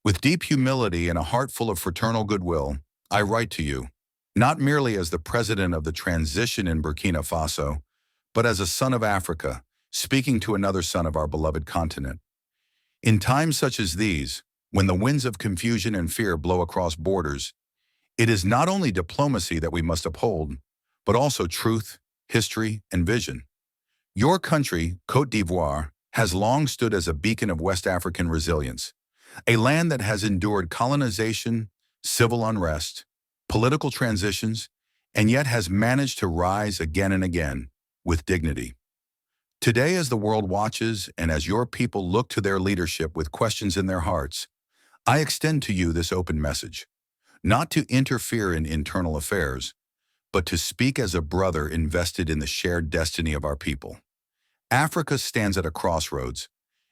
With deep humility and a heart full of fraternal goodwill, I write to you, not merely as the president of the transition in Burkina Faso, but as a son of Africa, speaking to another son of our beloved continent. In times such as these, when the winds of confusion and fear blow across borders, it is not only diplomacy that we must uphold, but also truth, history, and vision. Your country, Côte d'Ivoire, has long stood as a beacon of West African resilience, a land that has endured colonization, civil unrest, political transitions, and yet has managed to rise again and again with dignity. Today, as the world watches and as your people look to their leadership with questions in their hearts, I extend to you this open message, not to interfere in internal affairs, but to speak as a brother invested in the shared destiny of our people. Africa stands at a crossroads,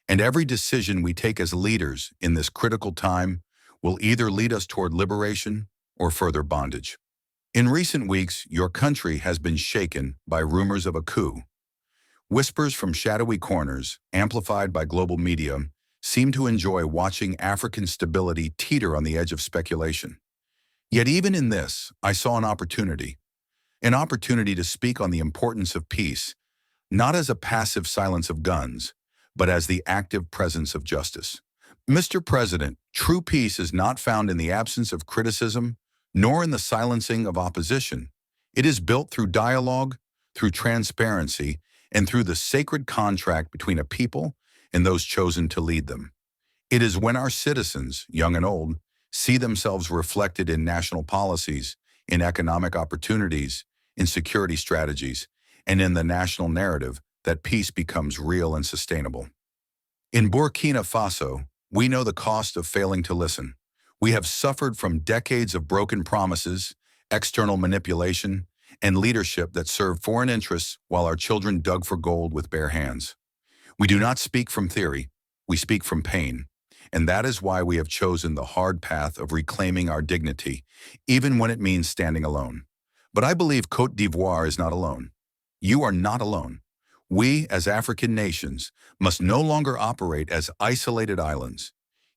and every decision we take as leaders in this critical time will either lead us toward liberation or further bondage. In recent weeks, your country has been shaken by rumors of a coup. Whispers from shadowy corners, amplified by global media, seem to enjoy watching African stability teeter on the edge of speculation. Yet even in this, I saw an opportunity to speak on the importance of peace, not as a passive silence of guns, but as the active presence of justice. Mr. President, true peace is not found in the absence of criticism, nor in the silencing of opposition. It is built through dialogue, through transparency, and through the sacred contract between a people and those chosen to lead them. It is when our citizens, young and old, see themselves reflected in national policies, in economic opportunities, in security strategies, and in the national narrative that peace becomes real and sustainable. In Burkina Faso, we know the cost of failing to listen. We have suffered from decades of broken promises, external manipulation, and leadership that served foreign interests while our children dug for gold with bare hands. We do not speak from theory, we speak from pain, and that is why we have chosen the hard path of reclaiming our dignity, even when it means standing alone. But I believe Côte d'Ivoire is not alone. You are not alone. We, as African nations, must no longer operate as isolated islands,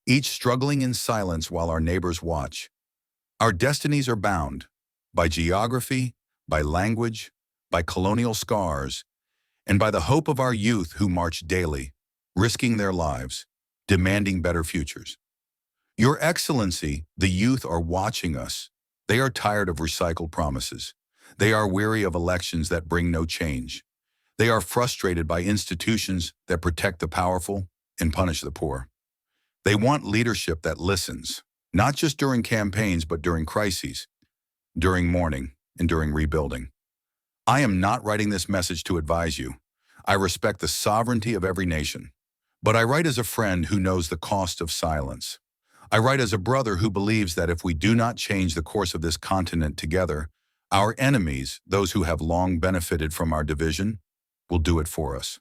each struggling in silence while our neighbors watch. Our destinies are bound by geography, by language, by colonial scars, and by the hope of our youth who march daily, risking their lives, demanding better futures. Your Excellency, the youth are watching us. They are tired of recycled promises. They are weary of elections that bring no change. They are frustrated by institutions that protect the powerful and punish the poor. They want leadership that listens, not just during campaigns, but during crises, during mourning, and during rebuilding. I am not writing this message to advise you. I respect the sovereignty of every nation. But I write as a friend who knows the cost of silence. I write as a brother who believes that if we do not change the course of this continent together, our enemies, those who have long benefited from our division, will do it for us.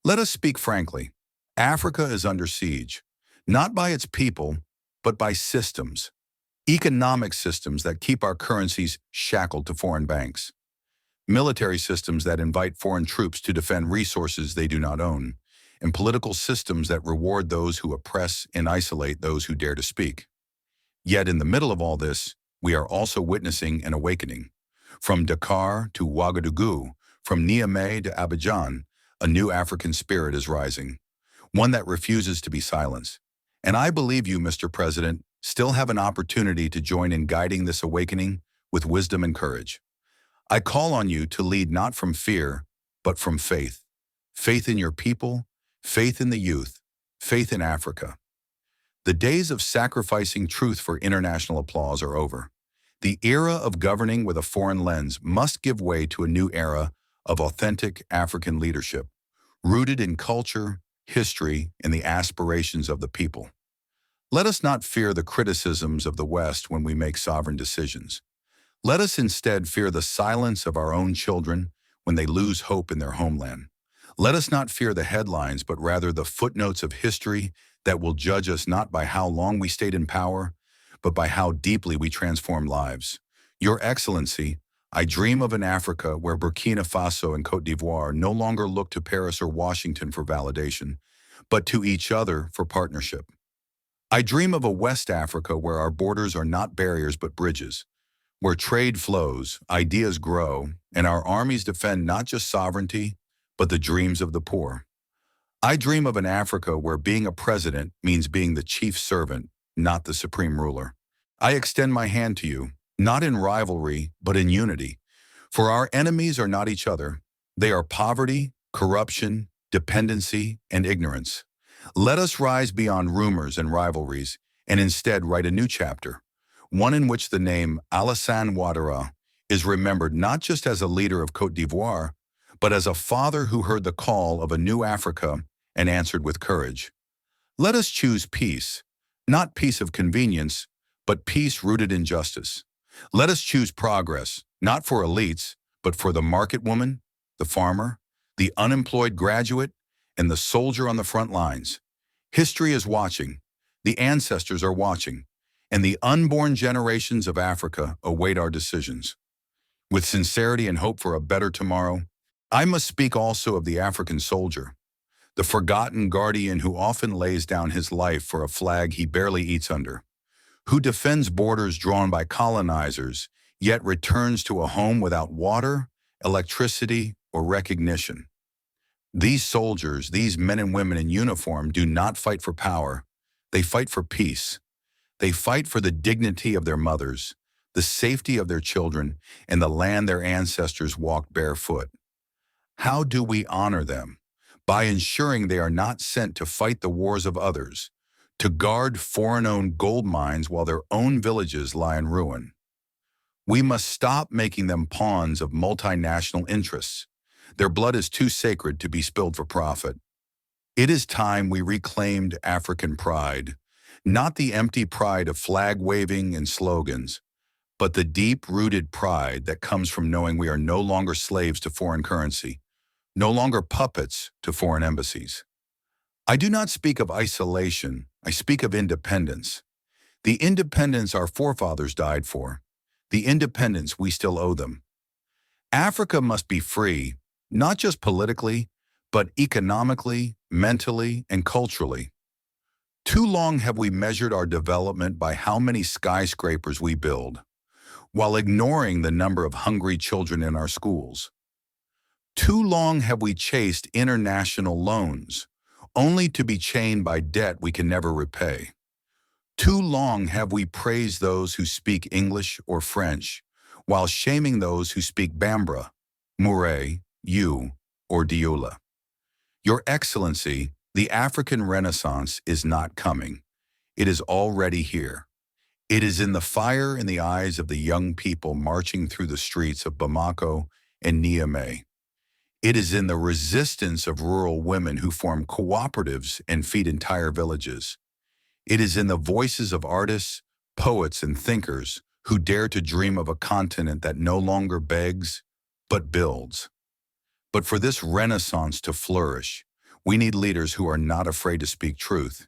Let us speak frankly. Africa is under siege, not by its people, but by systems, economic systems that keep our currencies shackled to foreign banks, military systems that invite foreign troops to defend resources they do not own, and political systems that reward those who oppress and isolate those who dare to speak. Yet in the middle of all this, we are also witnessing an awakening. From Dakar to Ouagadougou, from Niamey to Abidjan, a new African spirit is rising, one that refuses to be silenced. And I believe you, Mr. President, still have an opportunity to join in guiding this awakening with wisdom and courage. I call on you to lead not from fear, but from faith. Faith in your people, faith in the youth, faith in Africa. The days of sacrificing truth for international applause are over. The era of governing with a foreign lens must give way to a new era of authentic African leadership, rooted in culture, history, and the aspirations of the people. Let us not fear the criticisms of the West when we make sovereign decisions. Let us instead fear the silence of our own children when they lose hope in their homeland. Let us not fear the headlines, but rather the footnotes of history that will judge us not by how long we stayed in power, but by how deeply we transformed lives. Your Excellency, I dream of an Africa where Burkina Faso and Côte d'Ivoire no longer look to Paris or Washington for validation, but to each other for partnership. I dream of a West Africa where our borders are not barriers but bridges, where trade flows, ideas grow, and our armies defend not just sovereignty, but the dreams of the poor. I dream of an Africa where being a president means being the chief servant, not the supreme ruler. I extend my hand to you, not in rivalry, but in unity. For our enemies are not each other. They are poverty, corruption, dependency, and ignorance. Let us rise beyond rumors and rivalries and instead write a new chapter, one in which the name Alassane Ouattara is remembered not just as a leader of Côte d'Ivoire, but as a father who heard the call of a new Africa and answered with courage. Let us choose peace, not peace of convenience, but peace rooted in justice. Let us choose progress, not for elites, but for the market woman, the farmer, the unemployed graduate, and the soldier on the front lines. History is watching, the ancestors are watching, and the unborn generations of Africa await our decisions. With sincerity and hope for a better tomorrow, I must speak also of the African soldier, the forgotten guardian who often lays down his life for a flag he barely eats under, who defends borders drawn by colonizers, yet returns to a home without water, electricity, or recognition. These soldiers, these men and women in uniform, do not fight for power. They fight for peace. They fight for the dignity of their mothers, the safety of their children, and the land their ancestors walked barefoot. How do we honor them? By ensuring they are not sent to fight the wars of others, to guard foreign-owned gold mines while their own villages lie in ruin. We must stop making them pawns of multinational interests. Their blood is too sacred to be spilled for profit. It is time we reclaimed African pride, not the empty pride of flag-waving and slogans, but the deep-rooted pride that comes from knowing we are no longer slaves to foreign currency, no longer puppets to foreign embassies. I do not speak of isolation, I speak of independence. The independence our forefathers died for, the independence we still owe them. Africa must be free, not just politically, but economically, mentally, and culturally. Too long have we measured our development by how many skyscrapers we build, while ignoring the number of hungry children in our schools. Too long have we chased international loans, only to be chained by debt we can never repay. Too long have we praised those who speak English or French, while shaming those who speak Bambara, Murray, Yu, or Dioula. Your Excellency, the African Renaissance is not coming. It is already here. It is in the fire in the eyes of the young people marching through the streets of Bamako and Niamey. It is in the resistance of rural women who form cooperatives and feed entire villages. It is in the voices of artists, poets, and thinkers who dare to dream of a continent that no longer begs, but builds. But for this Renaissance to flourish, we need leaders who are not afraid to speak truth,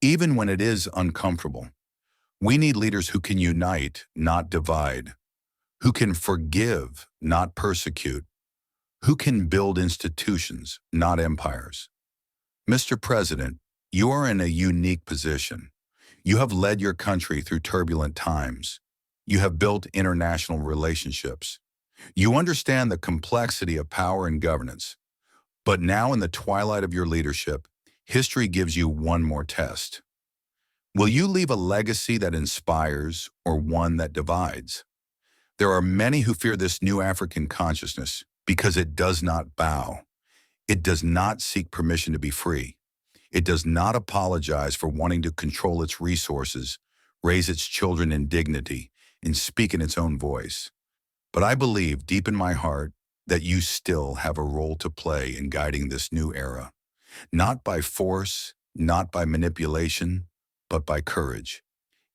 even when it is uncomfortable. We need leaders who can unite, not divide, who can forgive, not persecute, who can build institutions, not empires. Mr. President, you are in a unique position. You have led your country through turbulent times. You have built international relationships. You understand the complexity of power and governance. But now in the twilight of your leadership, history gives you one more test. Will you leave a legacy that inspires or one that divides? There are many who fear this new African consciousness because it does not bow. It does not seek permission to be free. It does not apologize for wanting to control its resources, raise its children in dignity, and speak in its own voice. But I believe deep in my heart that you still have a role to play in guiding this new era, not by force, not by manipulation, but by courage.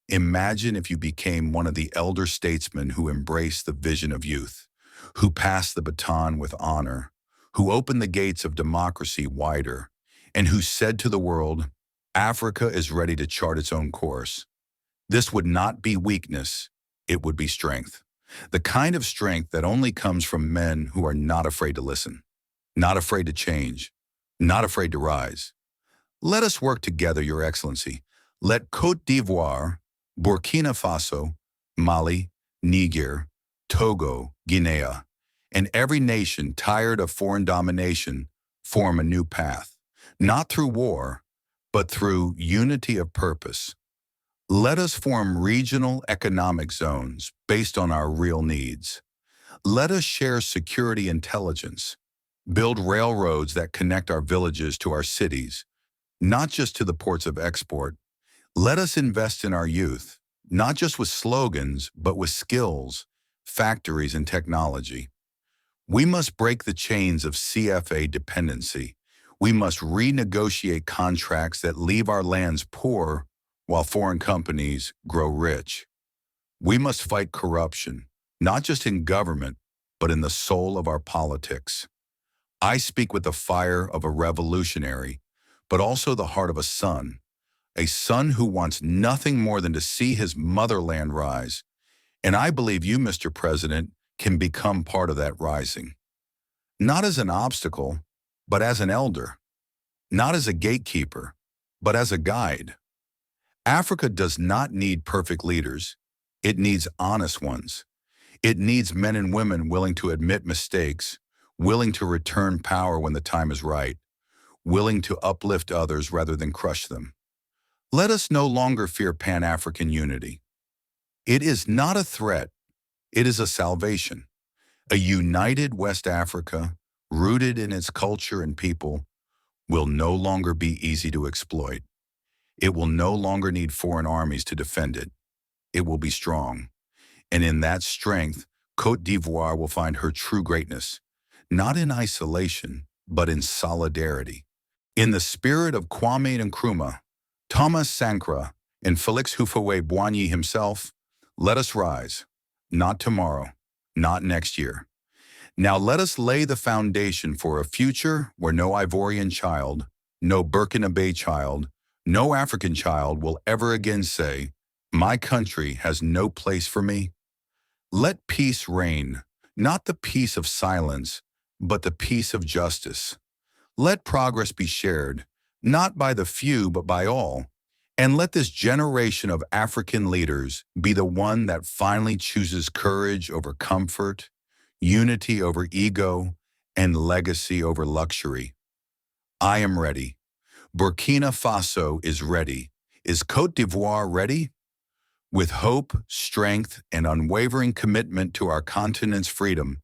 Imagine if you became one of the elder statesmen who embraced the vision of youth, who passed the baton with honor, who opened the gates of democracy wider, and who said to the world, Africa is ready to chart its own course. This would not be weakness, it would be strength. The kind of strength that only comes from men who are not afraid to listen, not afraid to change, not afraid to rise. Let us work together, Your Excellency. Let Côte d'Ivoire, Burkina Faso, Mali, Niger, Togo, Guinea, and every nation tired of foreign domination form a new path, not through war, but through unity of purpose. Let us form regional economic zones based on our real needs. Let us share security intelligence, build railroads that connect our villages to our cities, not just to the ports of export. Let us invest in our youth, not just with slogans, but with skills, factories, and technology. We must break the chains of CFA dependency. We must renegotiate contracts that leave our lands poor while foreign companies grow rich. We must fight corruption, not just in government, but in the soul of our politics. I speak with the fire of a revolutionary, but also the heart of a son who wants nothing more than to see his motherland rise. And I believe you, Mr. President, can become part of that rising. Not as an obstacle, but as an elder. Not as a gatekeeper, but as a guide. Africa does not need perfect leaders. It needs honest ones. It needs men and women willing to admit mistakes, willing to return power when the time is right, willing to uplift others rather than crush them. Let us no longer fear Pan-African unity. It is not a threat, it is a salvation. A united West Africa, rooted in its culture and people, will no longer be easy to exploit. It will no longer need foreign armies to defend it. It will be strong. And in that strength, Côte d'Ivoire will find her true greatness, not in isolation, but in solidarity. In the spirit of Kwame Nkrumah, Thomas Sankara, and Félix Houphouët-Boigny himself, let us rise, not tomorrow, not next year. Now let us lay the foundation for a future where no Ivorian child, no Burkina child, no African child will ever again say, "My country has no place for me." Let peace reign, not the peace of silence, but the peace of justice. Let progress be shared, not by the few, but by all. And let this generation of African leaders be the one that finally chooses courage over comfort, unity over ego, and legacy over luxury. I am ready. Burkina Faso is ready. Is Côte d'Ivoire ready? With hope, strength, and unwavering commitment to our continent's freedom,